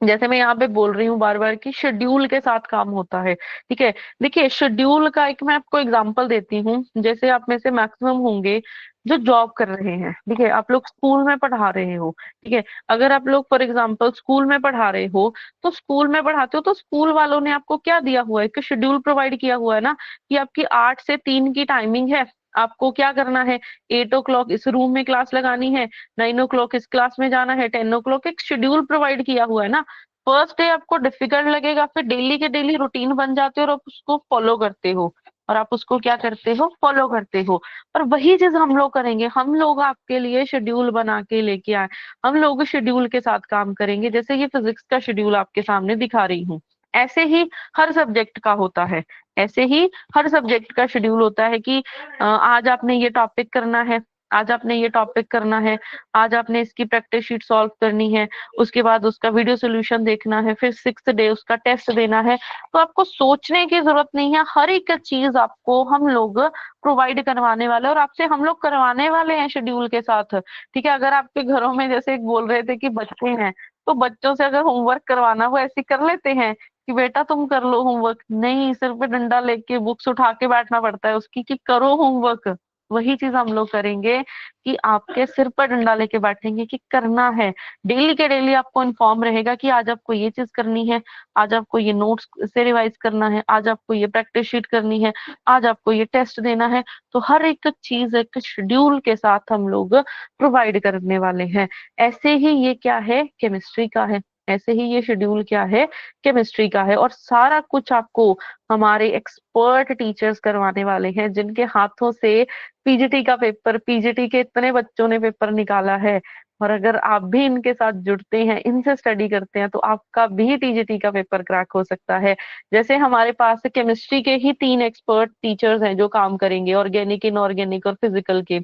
जैसे मैं यहाँ पे बोल रही हूँ बार बार कि शेड्यूल के साथ काम होता है, ठीक है। देखिए शेड्यूल का एक मैं आपको एग्जांपल देती हूँ, जैसे आप में से मैक्सिमम होंगे जो जॉब कर रहे हैं, ठीक है, आप लोग स्कूल में पढ़ा रहे हो, ठीक है। अगर आप लोग फॉर एग्जांपल स्कूल में पढ़ा रहे हो, तो स्कूल में पढ़ाते हो तो स्कूल वालों ने आपको क्या दिया हुआ है, कि शेड्यूल प्रोवाइड किया हुआ है ना, कि आपकी 8 से 3 की टाइमिंग है, आपको क्या करना है, 8 o'clock इस रूम में क्लास लगानी है, 9 o'clock इस क्लास में जाना है, 10 o'clock, एक शेड्यूल प्रोवाइड किया हुआ है ना। फर्स्ट डे आपको डिफिकल्ट लगेगा, फिर डेली के डेली रूटीन बन जाते हो और आप उसको फॉलो करते हो, और आप उसको क्या करते हो, फॉलो करते हो। और वही चीज हम लोग करेंगे, हम लोग आपके लिए शेड्यूल बना के लेके आए, हम लोग शेड्यूल के साथ काम करेंगे। जैसे ये फिजिक्स का शेड्यूल आपके सामने दिखा रही हूँ, ऐसे ही हर सब्जेक्ट का होता है, ऐसे ही हर सब्जेक्ट का शेड्यूल होता है कि आज आपने ये टॉपिक करना है, आज आपने ये टॉपिक करना है, आज आपने इसकी प्रैक्टिस शीट सॉल्व करनी है, उसके बाद उसका वीडियो सोल्यूशन देखना है, फिर 6th डे उसका टेस्ट देना है। तो आपको सोचने की जरूरत नहीं है, हर एक चीज आपको हम लोग प्रोवाइड करवाने वाले हैं, और आपसे हम लोग करवाने वाले हैं शेड्यूल के साथ, ठीक है। अगर आपके घरों में जैसे एक बोल रहे थे कि बच्चे हैं, तो बच्चों से अगर होमवर्क करवाना वो ऐसे कर लेते हैं कि बेटा तुम कर लो होमवर्क, नहीं, सिर पे डंडा लेके बुक्स उठा के बैठना पड़ता है उसकी कि करो होमवर्क। वही चीज हम लोग करेंगे कि आपके सिर पर डंडा लेके बैठेंगे कि करना है, डेली के डेली आपको इन्फॉर्म रहेगा कि आज आपको ये चीज करनी है, आज आपको ये नोट्स से रिवाइज करना है, आज आपको ये प्रैक्टिस शीट करनी है, आज आपको ये टेस्ट देना है। तो हर एक चीज एक शेड्यूल के साथ हम लोग प्रोवाइड करने वाले हैं। ऐसे ही ये क्या है, केमिस्ट्री का है, ऐसे ही ये शेड्यूल क्या है, केमिस्ट्री का है। और सारा कुछ आपको हमारे एक्सपर्ट टीचर्स करवाने वाले हैं, जिनके हाथों से पीजीटी का पेपर, पीजीटी के इतने बच्चों ने पेपर निकाला है। और अगर आप भी इनके साथ जुड़ते हैं, इनसे स्टडी करते हैं, तो आपका भी टीजीटी का पेपर क्रैक हो सकता है। जैसे हमारे पास केमिस्ट्री के ही 3 एक्सपर्ट टीचर्स हैं जो काम करेंगे, ऑर्गेनिक, इनऑर्गेनिक और फिजिकल के।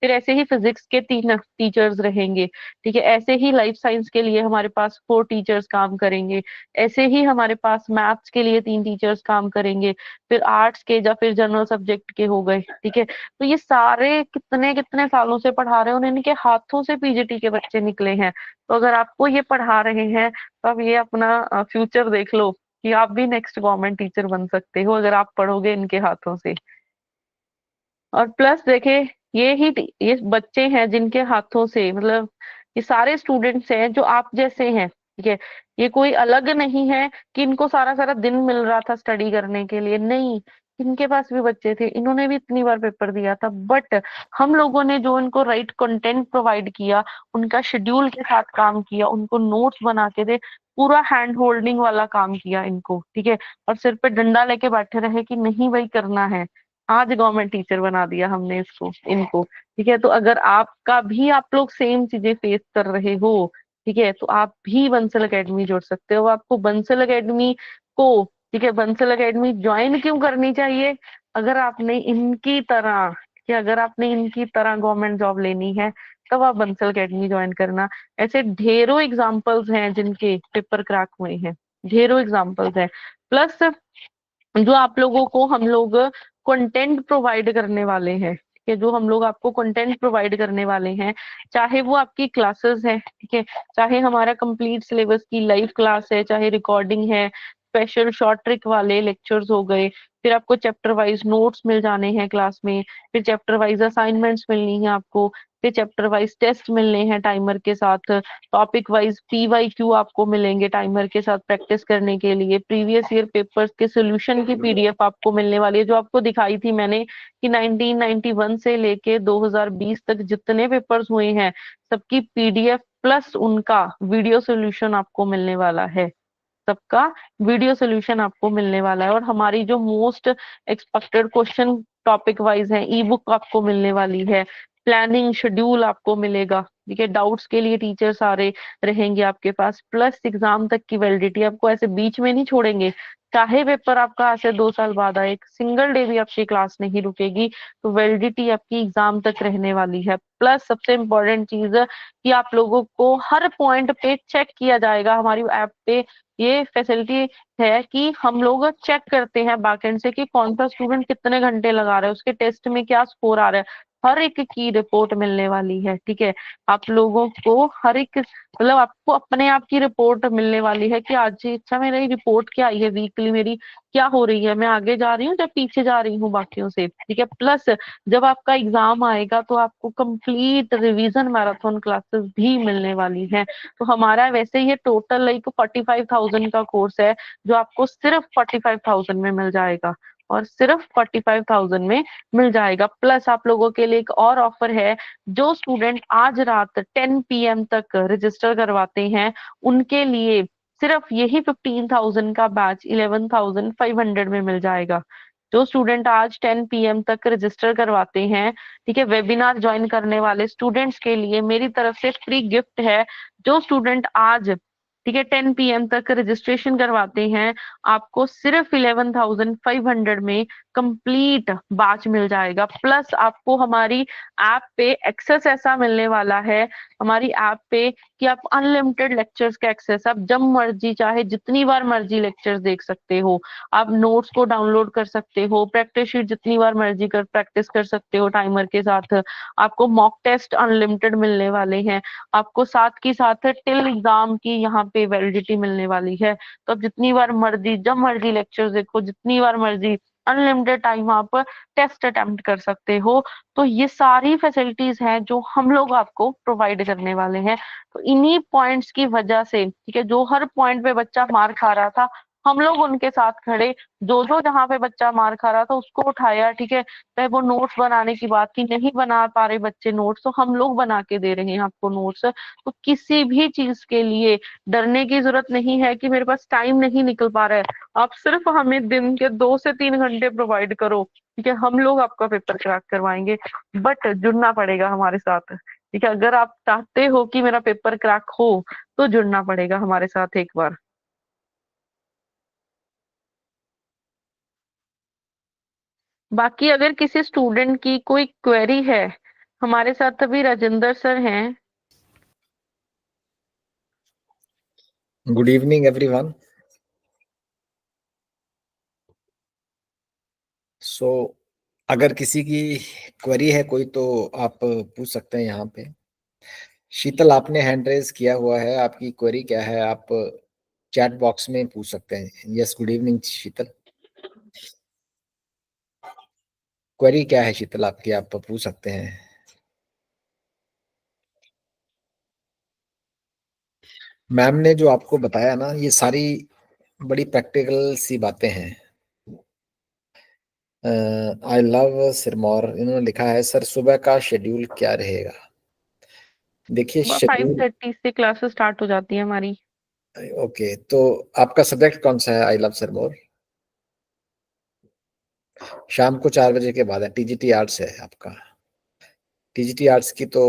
फिर ऐसे ही फिजिक्स के 3 टीचर्स रहेंगे। ठीक है, ऐसे ही लाइफ साइंस के लिए हमारे पास 4 टीचर्स काम करेंगे। ऐसे ही हमारे पास मैथ्स के लिए 3 टीचर्स काम करेंगे। फिर आर्ट्स के या फिर जनरल सब्जेक्ट के हो गए। ठीक है, तो ये सारे कितने कितने सालों से पढ़ा रहे हैं, उन्हें इनके हाथों से पीजीटी के बच्चे निकले हैं। तो अगर आपको ये पढ़ा रहे हैं, तो आप ये अपना फ्यूचर देख लो कि आप भी नेक्स्ट गवर्नमेंट टीचर बन सकते हो अगर आप पढ़ोगे इनके हाथों से। और प्लस देखे, ये बच्चे हैं जिनके हाथों से, मतलब ये सारे स्टूडेंट्स हैं जो आप जैसे हैं। ठीक है, ये कोई अलग नहीं है कि इनको सारा सारा दिन मिल रहा था स्टडी करने के लिए, नहीं। इनके पास भी बच्चे थे, इन्होंने भी इतनी बार पेपर दिया था, बट हम लोगों ने जो इनको राइट कंटेंट प्रोवाइड किया, उनका शेड्यूल के साथ काम किया, उनको नोट्स बना के दे, पूरा हैंड होल्डिंग वाला काम किया इनको। ठीक है, और सिर पे डंडा लेके बैठे रहे कि नहीं भाई करना है। आज गवर्नमेंट टीचर बना दिया हमने इसको, इनको। ठीक है, तो अगर आपका भी, आप लोग सेम चीजें फेस कर रहे हो, ठीक है, तो आप भी बंसल एकेडमी जोड़ सकते हो। आपको बंसल एकेडमी को, ठीक है, बंसल एकेडमी ज्वाइन क्यों करनी चाहिए? अगर आपने इनकी तरह, कि अगर आपने इनकी तरह गवर्नमेंट जॉब लेनी है, तब आप बंसल एकेडमी ज्वाइन करना। ऐसे ढेरों एग्जाम्पल्स हैं जिनके पेपर क्रैक हुए हैं, ढेरों एग्जाम्पल्स हैं। प्लस जो आप लोगों को हम लोग कंटेंट प्रोवाइड करने वाले हैं, ठीक है, जो हम लोग आपको कंटेंट प्रोवाइड करने वाले हैं, चाहे वो आपकी क्लासेस है, ठीक है, चाहे हमारा कंप्लीट सिलेबस की लाइव क्लास है, चाहे रिकॉर्डिंग है, स्पेशल शॉर्ट ट्रिक वाले लेक्चर्स हो गए, फिर आपको चैप्टर वाइज नोट्स मिल जाने हैं क्लास में, फिर चैप्टर वाइज असाइनमेंट्स मिलनी है आपको, फिर चैप्टर वाइज टेस्ट मिलने हैं टाइमर के साथ, टॉपिक वाइज पीवाईक्यू आपको मिलेंगे टाइमर के साथ प्रैक्टिस करने के लिए, प्रीवियस ईयर पेपर्स के सोल्यूशन की पीडीएफ आपको मिलने वाली है, जो आपको दिखाई थी मैंने कि 1991 से लेके 2020 तक जितने पेपर्स हुए हैं, सबकी पीडीएफ प्लस उनका वीडियो सोल्यूशन आपको मिलने वाला है। सबका वीडियो सोल्यूशन आपको मिलने वाला है। और हमारी जो most expected question topic wise है, ई बुक आपको मिलने वाली है, प्लानिंग शेड्यूल आपको मिलेगा। ठीक है, डाउट्स के लिए टीचर सारे रहेंगे आपके पास, प्लस एग्जाम तक की वैलिडिटी, आपको ऐसे बीच में नहीं छोड़ेंगे। चाहे पेपर आपका आज से 2 साल बाद आए, एक सिंगल डे भी आपकी क्लास नहीं रुकेगी, तो वैलिडिटी आपकी एग्जाम तक रहने वाली है। प्लस सबसे इम्पोर्टेंट चीज कि आप लोगों को हर पॉइंट पे चेक किया जाएगा। हमारी ऐप पे ये फैसिलिटी है कि हम लोग चेक करते हैं बैकएंड से कि कौन सा स्टूडेंट कितने घंटे लगा रहा है, उसके टेस्ट में क्या स्कोर आ रहा है, हर एक की रिपोर्ट मिलने वाली है। ठीक है, आप लोगों को हर एक, मतलब आपको अपने आप की रिपोर्ट मिलने वाली है कि आज जी, अच्छा मेरी रिपोर्ट क्या आई है, वीकली मेरी क्या हो रही है, मैं आगे जा रही हूँ या पीछे जा रही हूँ बाकियों से। ठीक है, प्लस जब आपका एग्जाम आएगा तो आपको कंप्लीट रिवीजन मैराथन क्लासेस भी मिलने वाली है। तो हमारा वैसे ये टोटल लाइक 45,000 का कोर्स है, जो आपको सिर्फ 45,000 में मिल जाएगा, और सिर्फ 45,000 में मिल जाएगा। प्लस आप लोगों के लिए एक और ऑफर है, जो स्टूडेंट आज रात 10 PM तक रजिस्टर करवाते हैं, उनके लिए सिर्फ यही 15,000 का बैच 11,500 में मिल जाएगा। जो स्टूडेंट आज 10 PM तक रजिस्टर करवाते हैं, ठीक है, वेबिनार ज्वाइन करने वाले स्टूडेंट्स के लिए मेरी तरफ से फ्री गिफ्ट है। जो स्टूडेंट आज, ठीक है, 10 PM तक रजिस्ट्रेशन करवाते हैं, आपको सिर्फ 11,500 में कंप्लीट बैच मिल जाएगा। प्लस आपको हमारी ऐप पे एक्सेस ऐसा मिलने वाला है, हमारी ऐप पे, कि आप अनलिमिटेड लेक्चर्स का एक्सेस, आप जब मर्जी चाहे जितनी बार मर्जी लेक्चर्स देख सकते हो। आप नोट्स को डाउनलोड कर सकते हो, प्रैक्टिस शीट जितनी बार मर्जी कर प्रैक्टिस कर सकते हो टाइमर के साथ। आपको मॉक टेस्ट अनलिमिटेड मिलने वाले हैं। आपको साथ की साथ टिल एग्जाम की यहाँ पे वैलिडिटी मिलने वाली है। तो आप जितनी बार मर्जी, जब मर्जी लेक्चर देखो, जितनी बार मर्जी, अनलिमिटेड टाइम आप टेस्ट अटेम्प्ट कर सकते हो। तो ये सारी फैसिलिटीज हैं जो हम लोग आपको प्रोवाइड करने वाले हैं। तो इन्हीं पॉइंट्स की वजह से, ठीक है, जो हर पॉइंट पे बच्चा मार खा रहा था, हम लोग उनके साथ खड़े, जो जो जहाँ पे बच्चा मार खा रहा था उसको उठाया, ठीक है। चाहे वो नोट्स बनाने की बात की, नहीं बना पा रहे बच्चे नोट्स, तो हम लोग बना के दे रहे हैं आपको नोट्स। तो किसी भी चीज के लिए डरने की जरूरत नहीं है कि मेरे पास टाइम नहीं निकल पा रहा है। आप सिर्फ हमें दिन के 2 से 3 घंटे प्रोवाइड करो, ठीक है, हम लोग आपका पेपर क्रैक करवाएंगे। बट जुड़ना पड़ेगा हमारे साथ, ठीक है। अगर आप चाहते हो कि मेरा पेपर क्रैक हो, तो जुड़ना पड़ेगा हमारे साथ एक बार। बाकी अगर किसी स्टूडेंट की कोई क्वेरी है, हमारे साथ अभी राजेंद्र सर हैं। Good evening everyone. सो अगर किसी की क्वेरी है कोई तो आप पूछ सकते हैं यहाँ पे। शीतल, आपने हैंड रेज किया हुआ है, आपकी क्वेरी क्या है आप चैट बॉक्स में पूछ सकते हैं। यस, गुड इवनिंग शीतल। क्वेरी क्या है शीतल आपकी, आप पूछ सकते हैं। मैम ने जो आपको बताया ना, ये सारी बड़ी प्रैक्टिकल सी बातें हैं। आई लव सिरमौर, इन्होंने लिखा है सर सुबह का शेड्यूल क्या रहेगा। देखिए सुबह फाइव शेड्यूल, थर्टी से क्लासेस स्टार्ट हो जाती है हमारी। ओके, तो आपका सब्जेक्ट कौन सा है आई लव सिरमौर? शाम को 4 बजे के बाद है, टीजीटी आर्ट्स है आपका। टीजीटी आर्ट्स की तो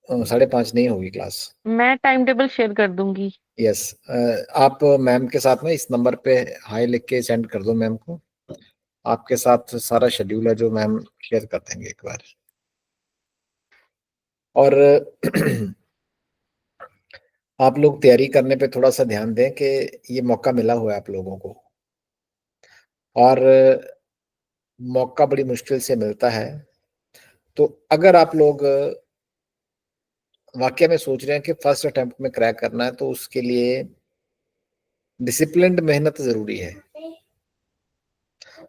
5:30 नहीं होगी क्लास। मैं टाइम टेबल शेयर कर दूंगी। यस, आप मैम के साथ में इस नंबर पे हाई लिख के सेंड कर दो मैम को। आपके साथ सारा शेड्यूल है जो मैम शेयर कर देंगे एक बार। और आप लोग तैयारी करने पे थोड़ा सा ध्यान दें कि ये मौका मिला हुआ है आप लोगों को, और मौका बड़ी मुश्किल से मिलता है। तो अगर आप लोग वाकई में सोच रहे हैं कि फर्स्ट अटेम्प्ट में क्रैक करना है, तो उसके लिए डिसिप्लिन्ड मेहनत जरूरी है।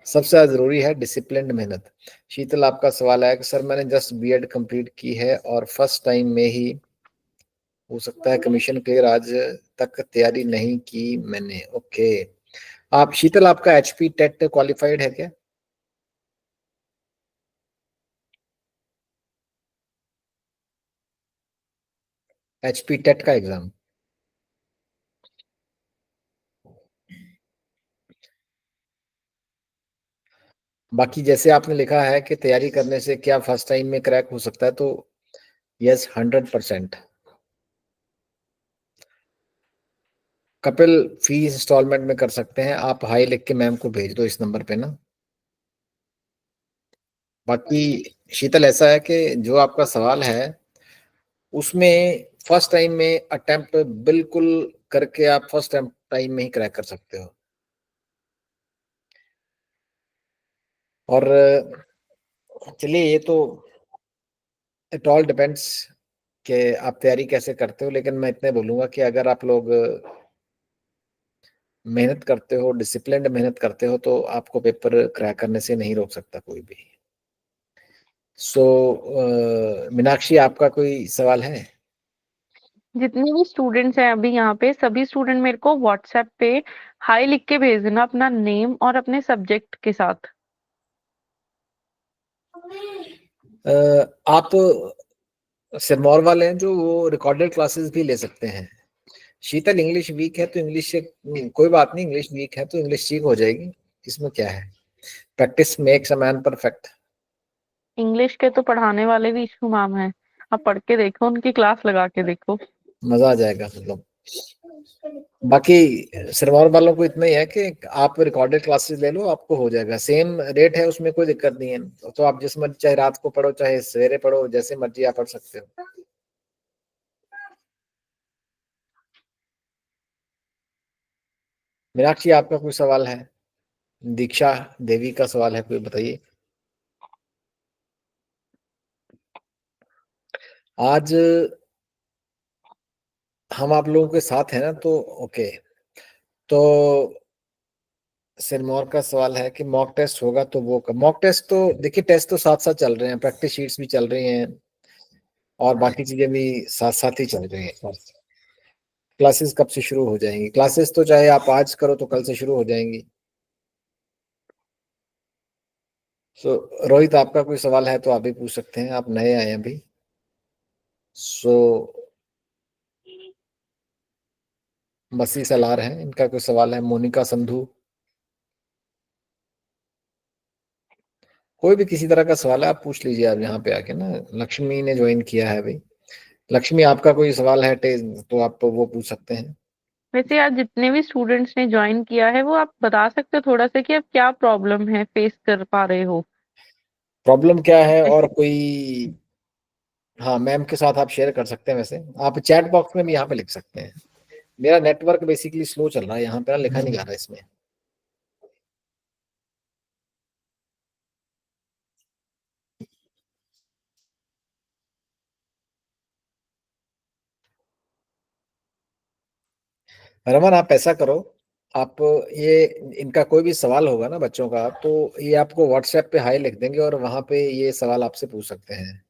सबसे ज्यादा जरूरी है डिसिप्लिन्ड मेहनत। शीतल, आपका सवाल है कि सर मैंने जस्ट बीएड कंप्लीट की है और फर्स्ट टाइम में ही हो सकता है कमीशन क्लियर, आज तक तैयारी नहीं की मैंने। ओके, आप शीतल, आपका एचपी टेट क्वालिफाइड है क्या? एचपी टेट का एग्जाम? बाकी जैसे आपने लिखा है कि तैयारी करने से क्या फर्स्ट टाइम में क्रैक हो सकता है, तो यस, 100%। कपिल, फीस इंस्टॉलमेंट में कर सकते हैं, आप हाई लिख के मैम को भेज दो इस नंबर पे ना। बाकी शीतल, ऐसा है कि जो आपका सवाल है उसमें फर्स्ट टाइम में अटेम्प्ट बिल्कुल करके आप फर्स्ट टाइम में ही क्रैक कर सकते हो। और चलिए, ये तो इट ऑल डिपेंड्स कि आप तैयारी कैसे करते हो, लेकिन मैं इतने बोलूंगा कि अगर आप लोग मेहनत करते हो, डिसिप्लिन्ड मेहनत करते हो, तो आपको पेपर क्रैक करने से नहीं रोक सकता कोई भी। सो मीनाक्षी, आपका कोई सवाल है? जितने भी स्टूडेंट्स हैं अभी यहाँ पे, सभी स्टूडेंट मेरे को व्हाट्सएप पे हाई लिख के भेज देना, अपना नेम और अपने सब्जेक्ट के साथ। आप सिरमौर वाले हैं जो, वो रिकॉर्डेड क्लासेस भी ले सकते हैं। शीतल, इंग्लिश वीक है तो इंग्लिश से कोई बात नहीं, इंग्लिश वीक है तो इंग्लिश ठीक हो जाएगी, इसमें क्या है। Practice makes a man perfect. English के तो पढ़ाने वाले भी इशू मैम है, आप पढ़ के देखो, उनकी क्लास लगा के देखो। मजा आ जाएगा मतलब। बाकी सिरमौर वालों को इतना ही है कि आप रिकॉर्डेड क्लासेस ले लो, आपको हो जाएगा, सेम रेट है, उसमें कोई दिक्कत नहीं है। तो आप जिस मर्जी, चाहे रात को पढ़ो चाहे सवेरे पढ़ो, जैसे मर्जी आप पढ़ सकते हो। मीनाक्षी, आपका कोई सवाल है? दीक्षा देवी का सवाल है कोई, बताइए। आज हम आप लोगों के साथ हैं ना, तो ओके। तो सिरमौर का सवाल है कि मॉक टेस्ट होगा तो वो मॉक टेस्ट तो देखिए, टेस्ट तो साथ साथ चल रहे हैं, प्रैक्टिस शीट्स भी चल रही हैं और बाकी चीजें भी साथ साथ ही चल रही हैं। क्लासेस कब से शुरू हो जाएंगी? क्लासेस तो चाहे आप आज करो तो कल से शुरू हो जाएंगी। सो रोहित, आपका कोई सवाल है तो आप भी पूछ सकते हैं, आप नए आए हैं अभी। सो मसी सलार हैं, इनका कोई सवाल है? मोनिका संधू, कोई भी किसी तरह का सवाल है आप पूछ लीजिए, आप यहाँ पे आके ना। लक्ष्मी ने ज्वाइन किया है भाई। लक्ष्मी, आपका कोई सवाल है तो आप वो पूछ सकते हैं। वैसे आज जितने भी स्टूडेंट्स ने ज्वाइन किया है वो आप बता सकते हो थोड़ा सा कि अब क्या प्रॉब्लम है फेस कर पा रहे हो? प्रॉब्लम क्या है और कोई? हाँ, मैम के साथ आप शेयर कर सकते हैं, वैसे आप चैट बॉक्स में भी यहाँ पे लिख सकते हैं। मेरा नेटवर्क बेसिकली स्लो चल रहा है यहाँ पे ना, लिखा नहीं जा रहा है इसमें। रमन, आप ऐसा करो, आप ये इनका कोई भी सवाल होगा ना बच्चों का, तो ये आपको व्हाट्सएप पे हाई लिख देंगे और वहां पे ये सवाल आपसे पूछ सकते हैं।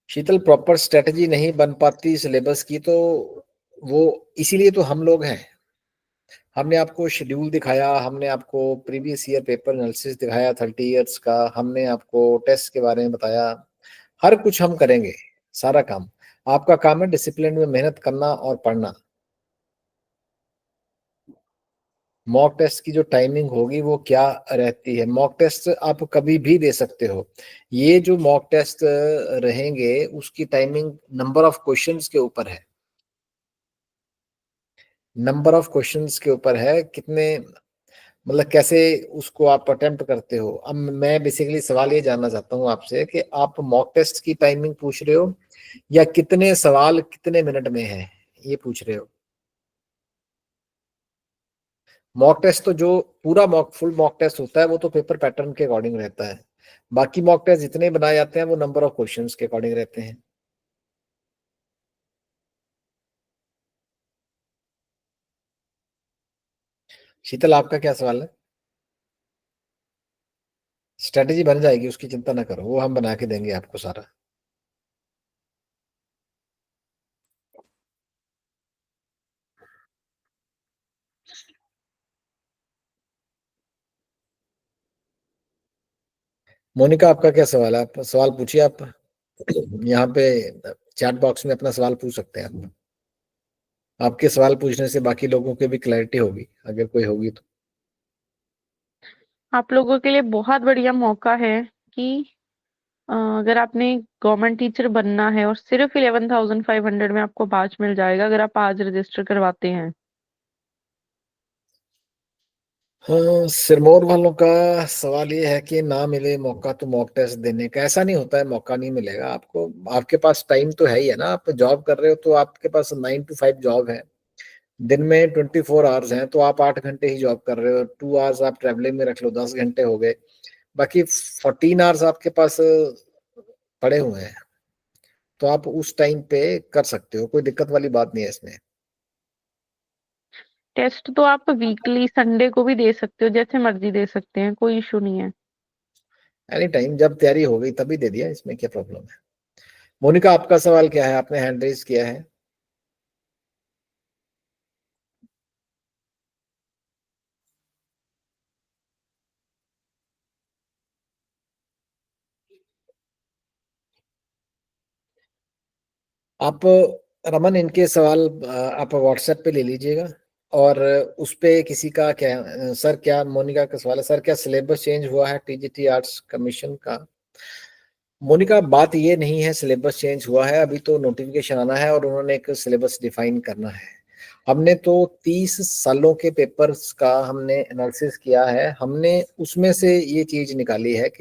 शीतल, प्रॉपर स्ट्रेटजी नहीं बन पाती सिलेबस की, तो वो इसीलिए तो हम लोग हैं। हमने आपको शेड्यूल दिखाया, हमने आपको प्रीवियस ईयर पेपर एनालिसिस दिखाया 30 इयर्स का, हमने आपको टेस्ट के बारे में बताया। हर कुछ हम करेंगे, सारा काम। आपका काम है डिसिप्लिन में मेहनत करना और पढ़ना। मॉक टेस्ट की जो टाइमिंग होगी वो क्या रहती है? मॉक टेस्ट आप कभी भी दे सकते हो। ये जो मॉक टेस्ट रहेंगे उसकी टाइमिंग नंबर ऑफ क्वेश्चंस के ऊपर है। नंबर ऑफ क्वेश्चंस के ऊपर है, कितने, मतलब कैसे उसको आप अटेम्प्ट करते हो। अब मैं बेसिकली सवाल ये जानना चाहता हूँ आपसे कि आप मॉक टेस्ट की टाइमिंग पूछ रहे हो या कितने सवाल कितने मिनट में है ये पूछ रहे हो? मॉक टेस्ट तो जो पूरा फुल मॉक टेस्ट होता है वो तो पेपर पैटर्न के अकॉर्डिंग रहता है। बाकी मॉक टेस्ट जितने बनाए जाते हैं वो नंबर ऑफ क्वेश्चंस के अकॉर्डिंग रहते हैं। शीतल, आपका क्या सवाल है? स्ट्रेटेजी बन जाएगी, उसकी चिंता ना करो, वो हम बना के देंगे आपको सारा। मोनिका, आपका क्या सवाल है? आप सवाल पूछिए। आप यहाँ पे चैट बॉक्स में अपना सवाल पूछ सकते हैं आप। आपके सवाल पूछने से बाकी लोगों की भी क्लैरिटी होगी, अगर कोई होगी तो। आप लोगों के लिए बहुत बढ़िया मौका है कि अगर आपने गवर्नमेंट टीचर बनना है और सिर्फ 11,500 में आपको बैच मिल जाएगा अगर आप आज रजिस्टर करवाते हैं। हाँ, सिरमौर वालों का सवाल ये है कि ना मिले मौका तो मॉक टेस्ट देने का। ऐसा नहीं होता है, मौका नहीं मिलेगा आपको। आपके पास टाइम तो है ही है ना, आप जॉब कर रहे हो तो आपके पास 9 to 5 जॉब है। दिन में 24 आवर्स हैं, तो आप 8 घंटे ही जॉब कर रहे हो, 2 आवर्स आप ट्रेवलिंग में रख लो, 10 घंटे हो गए। बाकी 14 आवर्स आपके पास पड़े हुए हैं, तो आप उस टाइम पे कर सकते हो, कोई दिक्कत वाली बात नहीं है इसमें। टेस्ट तो आप वीकली संडे को भी दे सकते हो, जैसे मर्जी दे सकते हैं, कोई इशू नहीं है। एनी टाइम, जब तैयारी हो गई तभी दे दिया, इसमें क्या प्रॉब्लम है? मोनिका, आपका सवाल क्या है? आपने हैंड रेज किया है। आप रमन, इनके सवाल आप व्हाट्सएप पे ले लीजिएगा और उस पे किसी का क्या, सर क्या, मोनिका का सवाल है, सर क्या सिलेबस चेंज हुआ है टीजीटी आर्ट्स कमीशन का? मोनिका, बात ये नहीं है सिलेबस चेंज हुआ है, अभी तो नोटिफिकेशन आना है और उन्होंने एक सिलेबस डिफाइन करना है। हमने तो 30 सालों के पेपर्स का हमने एनालिसिस किया है, हमने उसमें से ये चीज निकाली है कि